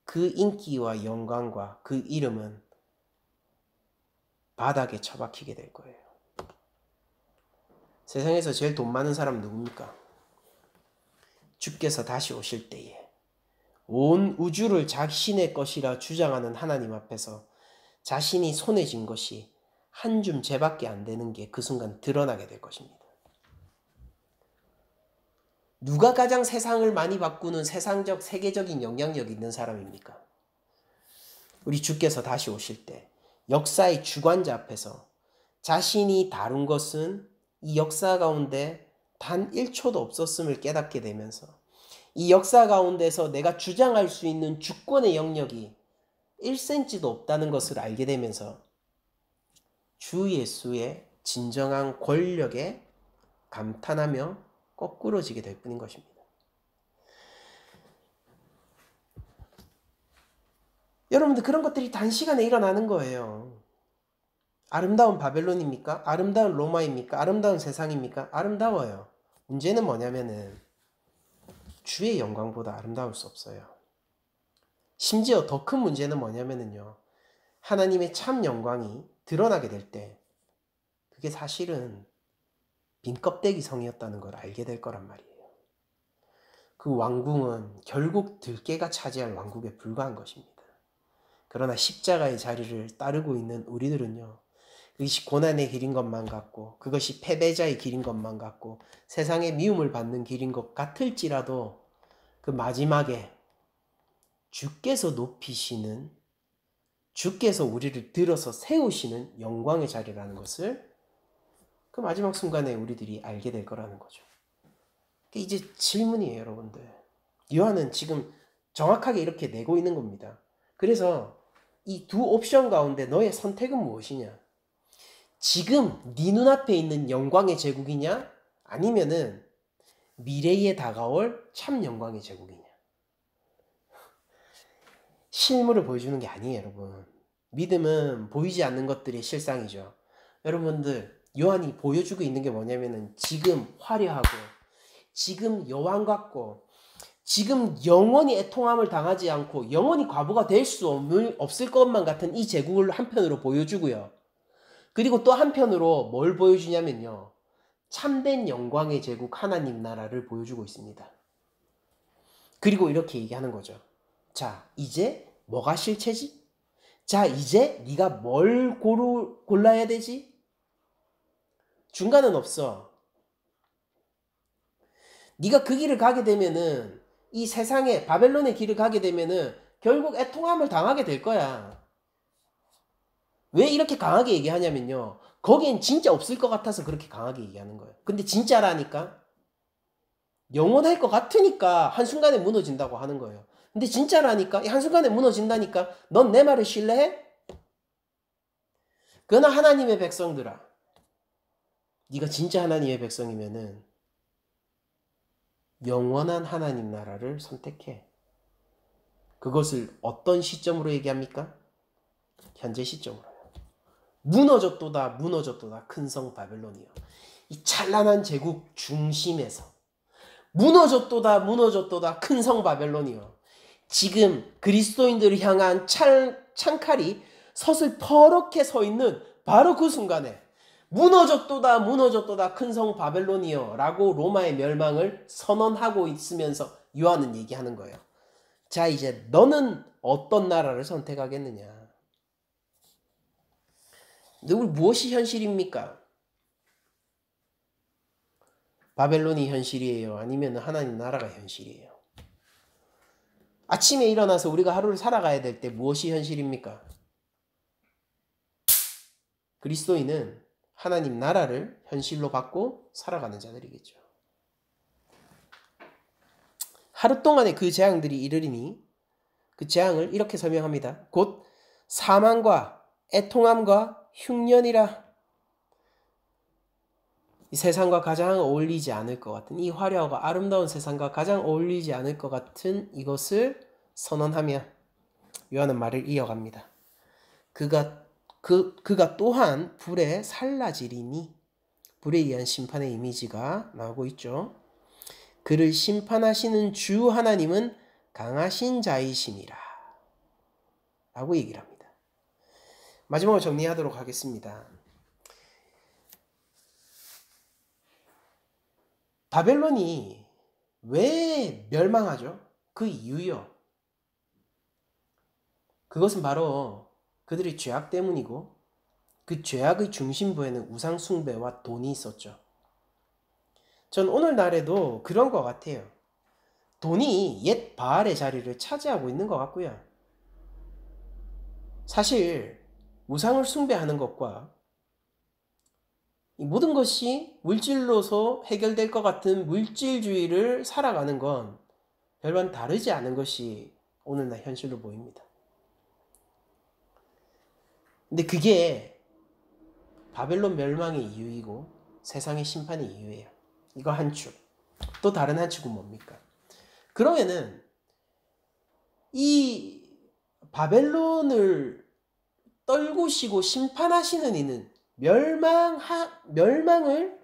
그 인기와 영광과 그 이름은 바닥에 처박히게 될 거예요. 세상에서 제일 돈 많은 사람 누굽니까? 주께서 다시 오실 때에 온 우주를 자신의 것이라 주장하는 하나님 앞에서 자신이 손에 쥔 것이 한 줌 재밖에 안 되는 게 그 순간 드러나게 될 것입니다. 누가 가장 세상을 많이 바꾸는 세상적, 세계적인 영향력이 있는 사람입니까? 우리 주께서 다시 오실 때 역사의 주관자 앞에서 자신이 다룬 것은 이 역사 가운데 단 1초도 없었음을 깨닫게 되면서 이 역사 가운데서 내가 주장할 수 있는 주권의 영역이 1cm도 없다는 것을 알게 되면서 주 예수의 진정한 권력에 감탄하며 거꾸러지게 될 뿐인 것입니다. 여러분들, 그런 것들이 단시간에 일어나는 거예요. 아름다운 바벨론입니까? 아름다운 로마입니까? 아름다운 세상입니까? 아름다워요. 문제는 뭐냐면은 주의 영광보다 아름다울 수 없어요. 심지어 더 큰 문제는 뭐냐면은요, 하나님의 참 영광이 드러나게 될 때 그게 사실은 빈 껍데기 성이었다는 걸 알게 될 거란 말이에요. 그 왕궁은 결국 들깨가 차지할 왕국에 불과한 것입니다. 그러나 십자가의 자리를 따르고 있는 우리들은요, 그것이 고난의 길인 것만 같고 그것이 패배자의 길인 것만 같고 세상의 미움을 받는 길인 것 같을지라도 그 마지막에 주께서 높이시는, 주께서 우리를 들어서 세우시는 영광의 자리라는 것을 그 마지막 순간에 우리들이 알게 될 거라는 거죠. 이제 질문이에요, 여러분들. 요한은 지금 정확하게 이렇게 내고 있는 겁니다. 그래서 이 두 옵션 가운데 너의 선택은 무엇이냐? 지금 네 눈앞에 있는 영광의 제국이냐? 아니면은 미래에 다가올 참 영광의 제국이냐? 실물을 보여주는 게 아니에요, 여러분. 믿음은 보이지 않는 것들의 실상이죠. 여러분들, 요한이 보여주고 있는 게 뭐냐면은 지금 화려하고 지금 여왕 같고 지금 영원히 애통함을 당하지 않고 영원히 과부가 될 수 없을 것만 같은 이 제국을 한편으로 보여주고요. 그리고 또 한편으로 뭘 보여주냐면요, 참된 영광의 제국 하나님 나라를 보여주고 있습니다. 그리고 이렇게 얘기하는 거죠. 자, 이제 뭐가 실체지? 자, 이제 네가 뭘 골라야 되지? 중간은 없어. 네가 그 길을 가게 되면은, 이 세상의 바벨론의 길을 가게 되면은 결국 애통함을 당하게 될 거야. 왜 이렇게 강하게 얘기하냐면요, 거기엔 진짜 없을 것 같아서 그렇게 강하게 얘기하는 거예요. 근데 진짜라니까, 영원할 것 같으니까 한순간에 무너진다고 하는 거예요. 근데 진짜라니까, 한순간에 무너진다니까, 넌 내 말을 신뢰해? 그러나 하나님의 백성들아, 네가 진짜 하나님의 백성이면은 영원한 하나님 나라를 선택해. 그것을 어떤 시점으로 얘기합니까? 현재 시점으로요. 무너졌도다, 무너졌도다, 큰 성 바벨론이요. 이 찬란한 제국 중심에서 무너졌도다 무너졌도다 큰 성 바벨론이여. 지금 그리스도인들을 향한 창칼이 서슬퍼렇게 서 있는 바로 그 순간에 무너졌도다 무너졌도다 큰 성 바벨론이여 라고 로마의 멸망을 선언하고 있으면서 요한은 얘기하는 거예요. 자, 이제 너는 어떤 나라를 선택하겠느냐. 누구 무엇이 현실입니까? 바벨론이 현실이에요? 아니면 하나님 나라가 현실이에요? 아침에 일어나서 우리가 하루를 살아가야 될 때 무엇이 현실입니까? 그리스도인은 하나님 나라를 현실로 받고 살아가는 자들이겠죠. 하루 동안의 그 재앙들이 이르리니 그 재앙을 이렇게 설명합니다. 곧 사망과 애통함과 흉년이라. 이 세상과 가장 어울리지 않을 것 같은, 이 화려하고 아름다운 세상과 가장 어울리지 않을 것 같은 이것을 선언하며 요한은 말을 이어갑니다. 그가 또한 불에 살라지리니, 불에 의한 심판의 이미지가 나오고 있죠. 그를 심판하시는 주 하나님은 강하신 자이심이라 라고 얘기를 합니다. 마지막으로 정리하도록 하겠습니다. 바벨론이 왜 멸망하죠? 그 이유요. 그것은 바로 그들의 죄악 때문이고, 그 죄악의 중심부에는 우상 숭배와 돈이 있었죠. 전 오늘날에도 그런 것 같아요. 돈이 옛 바알의 자리를 차지하고 있는 것 같고요. 사실 우상을 숭배하는 것과 이 모든 것이 물질로서 해결될 것 같은 물질주의를 살아가는 건 별반 다르지 않은 것이 오늘날 현실로 보입니다. 근데 그게 바벨론 멸망의 이유이고 세상의 심판의 이유예요. 이거 한 축. 또 다른 한 축은 뭡니까? 그러면은 이 바벨론을 떨구시고 심판하시는 이는 멸망을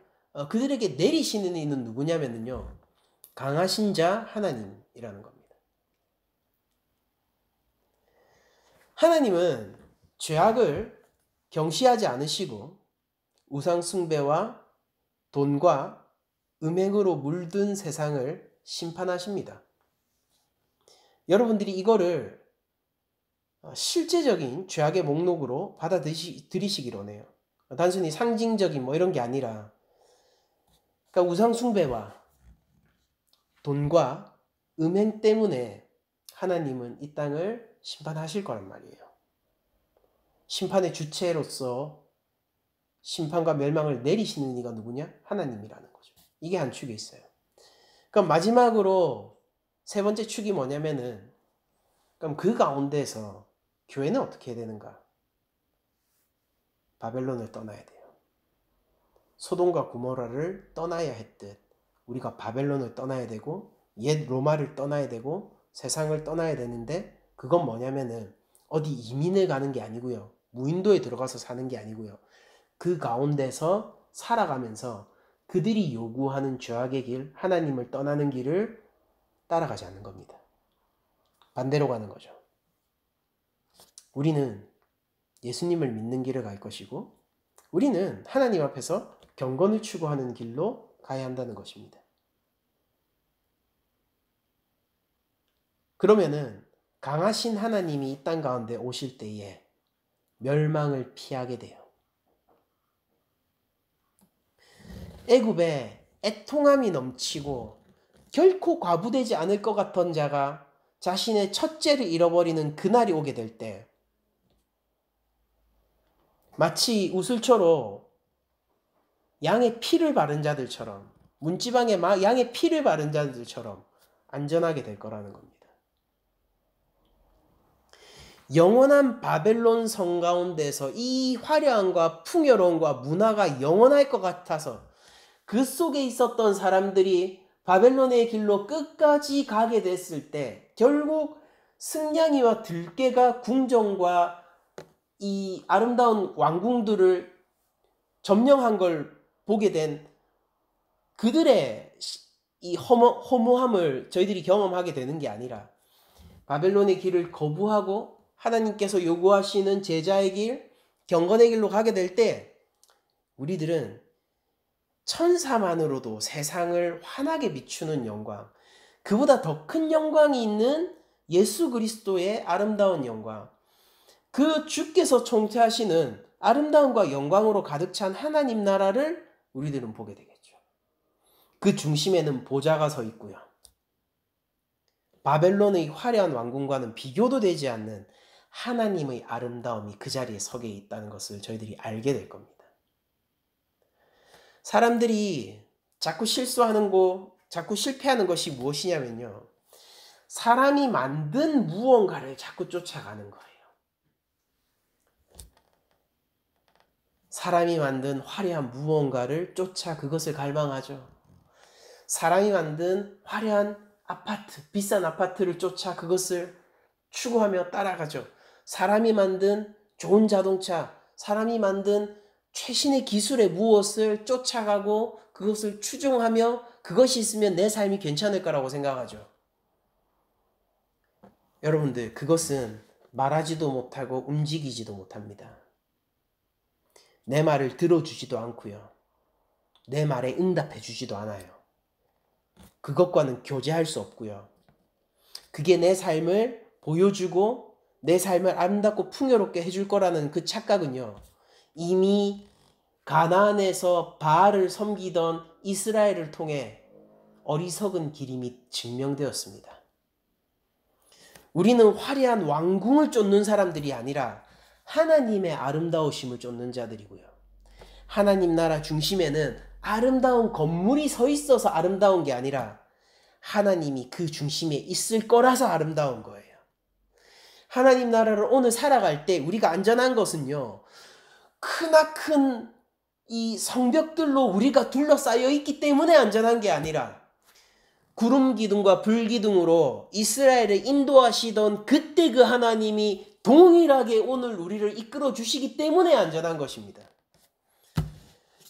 그들에게 내리시는 이는 누구냐면요. 강하신 자 하나님이라는 겁니다. 하나님은 죄악을 경시하지 않으시고 우상 숭배와 돈과 음행으로 물든 세상을 심판하십니다. 여러분들이 이거를 실제적인 죄악의 목록으로 받아들이시길 원해요. 단순히 상징적인 이런 게 아니라, 그러니까 우상 숭배와 돈과 음행 때문에 하나님은 이 땅을 심판하실 거란 말이에요. 심판의 주체로서 심판과 멸망을 내리시는 이가 누구냐? 하나님이라는 거죠. 이게 한 축이 있어요. 그럼 마지막으로 세 번째 축이 뭐냐면은, 그럼 그 가운데서 교회는 어떻게 해야 되는가? 바벨론을 떠나야 돼요. 소돔과 고모라를 떠나야 했듯 우리가 바벨론을 떠나야 되고 옛 로마를 떠나야 되고 세상을 떠나야 되는데, 그건 뭐냐면은 어디 이민을 가는 게 아니고요. 무인도에 들어가서 사는 게 아니고요. 그 가운데서 살아가면서 그들이 요구하는 죄악의 길, 하나님을 떠나는 길을 따라가지 않는 겁니다. 반대로 가는 거죠. 우리는 예수님을 믿는 길을 갈 것이고, 우리는 하나님 앞에서 경건을 추구하는 길로 가야 한다는 것입니다. 그러면은 강하신 하나님이 이 땅 가운데 오실 때에 멸망을 피하게 돼요. 애굽에 애통함이 넘치고 결코 과부되지 않을 것 같던 자가 자신의 첫째를 잃어버리는 그날이 오게 될 때, 마치 우슬초로 양의 피를 바른 자들처럼, 문지방에 양의 피를 바른 자들처럼 안전하게 될 거라는 겁니다. 영원한 바벨론 성 가운데서 이 화려함과 풍요로움과 문화가 영원할 것 같아서 그 속에 있었던 사람들이 바벨론의 길로 끝까지 가게 됐을 때 결국 승냥이와 들깨가 궁정과 이 아름다운 왕궁들을 점령한 걸 보게 된 그들의 이 허무함을 저희들이 경험하게 되는 게 아니라 바벨론의 길을 거부하고 하나님께서 요구하시는 제자의 길, 경건의 길로 가게 될 때 우리들은 천사만으로도 세상을 환하게 비추는 영광, 그보다 더 큰 영광이 있는 예수 그리스도의 아름다운 영광, 그 주께서 총체하시는 아름다움과 영광으로 가득 찬 하나님 나라를 우리들은 보게 되겠죠. 그 중심에는 보좌가 서 있고요. 바벨론의 화려한 왕궁과는 비교도 되지 않는 하나님의 아름다움이 그 자리에 서게 있다는 것을 저희들이 알게 될 겁니다. 사람들이 자꾸 실수하는 거, 자꾸 실패하는 것이 무엇이냐면요. 사람이 만든 무언가를 자꾸 쫓아가는 거예요. 사람이 만든 화려한 무언가를 쫓아 그것을 갈망하죠. 사람이 만든 화려한 아파트, 비싼 아파트를 쫓아 그것을 추구하며 따라가죠. 사람이 만든 좋은 자동차, 사람이 만든 최신의 기술의 무엇을 쫓아가고 그것을 추종하며 그것이 있으면 내 삶이 괜찮을 거라고 생각하죠. 여러분들, 그것은 말하지도 못하고 움직이지도 못합니다. 내 말을 들어주지도 않고요. 내 말에 응답해 주지도 않아요. 그것과는 교제할 수 없고요. 그게 내 삶을 보여주고 내 삶을 아름답고 풍요롭게 해줄 거라는 그 착각은요. 이미 가나안에서 바알을 섬기던 이스라엘을 통해 어리석은 길임이 증명되었습니다. 우리는 화려한 왕궁을 쫓는 사람들이 아니라 하나님의 아름다우심을 쫓는 자들이고요. 하나님 나라 중심에는 아름다운 건물이 서 있어서 아름다운 게 아니라 하나님이 그 중심에 있을 거라서 아름다운 거예요. 하나님 나라를 오늘 살아갈 때 우리가 안전한 것은요. 크나큰 이 성벽들로 우리가 둘러싸여 있기 때문에 안전한 게 아니라 구름 기둥과 불 기둥으로 이스라엘을 인도하시던 그때 그 하나님이 동일하게 오늘 우리를 이끌어 주시기 때문에 안전한 것입니다.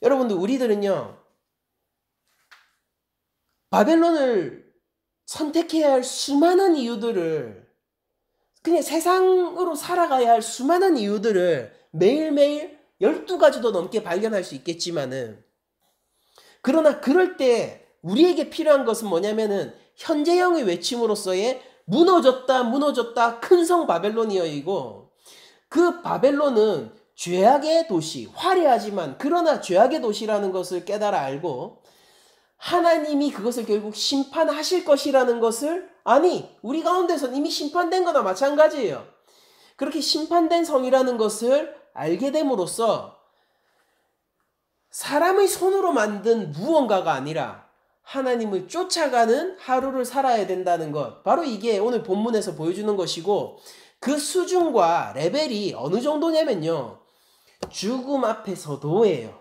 여러분들, 우리들은요. 바벨론을 선택해야 할 수많은 이유들을, 그냥 세상으로 살아가야 할 수많은 이유들을 매일매일 12가지도 넘게 발견할 수 있겠지만은, 그러나 그럴 때 우리에게 필요한 것은 뭐냐면은 현재형의 외침으로서의 무너졌다 무너졌다 큰 성 바벨론이어이고, 그 바벨론은 죄악의 도시, 화려하지만 그러나 죄악의 도시라는 것을 깨달아 알고 하나님이 그것을 결국 심판하실 것이라는 것을, 아니 우리 가운데선 이미 심판된 거나 마찬가지예요. 그렇게 심판된 성이라는 것을 알게 됨으로써 사람의 손으로 만든 무언가가 아니라 하나님을 쫓아가는 하루를 살아야 된다는 것, 바로 이게 오늘 본문에서 보여주는 것이고, 그 수준과 레벨이 어느 정도냐면요. 죽음 앞에서도예요.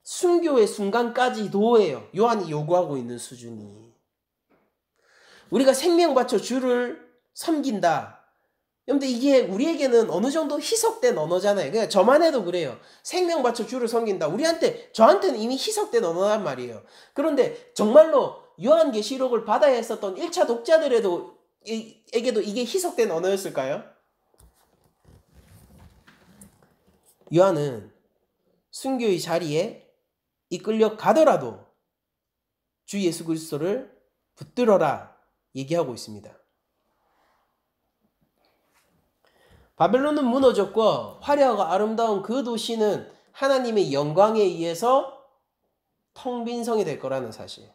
순교의 순간까지도예요. 요한이 요구하고 있는 수준이. 우리가 생명 바쳐 주를 섬긴다. 근데 이게 우리에게는 어느 정도 희석된 언어잖아요. 그냥 저만 해도 그래요. 생명 바쳐 주를 섬긴다. 저한테는 이미 희석된 언어란 말이에요. 그런데 정말로 요한계시록을 받아야 했었던 1차 독자들에게도 이게 희석된 언어였을까요? 요한은 순교의 자리에 이끌려 가더라도 주 예수 그리스도를 붙들어라 얘기하고 있습니다. 바벨론은 무너졌고 화려하고 아름다운 그 도시는 하나님의 영광에 의해서 텅 빈 성이 될 거라는 사실.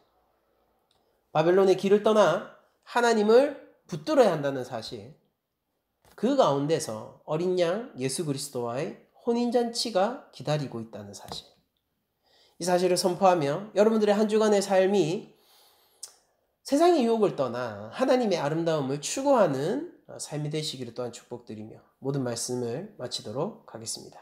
바벨론의 길을 떠나 하나님을 붙들어야 한다는 사실. 그 가운데서 어린 양 예수 그리스도와의 혼인잔치가 기다리고 있다는 사실. 이 사실을 선포하며 여러분들의 한 주간의 삶이 세상의 유혹을 떠나 하나님의 아름다움을 추구하는 삶이 되시기를 또한 축복드리며 모든 말씀을 마치도록 하겠습니다.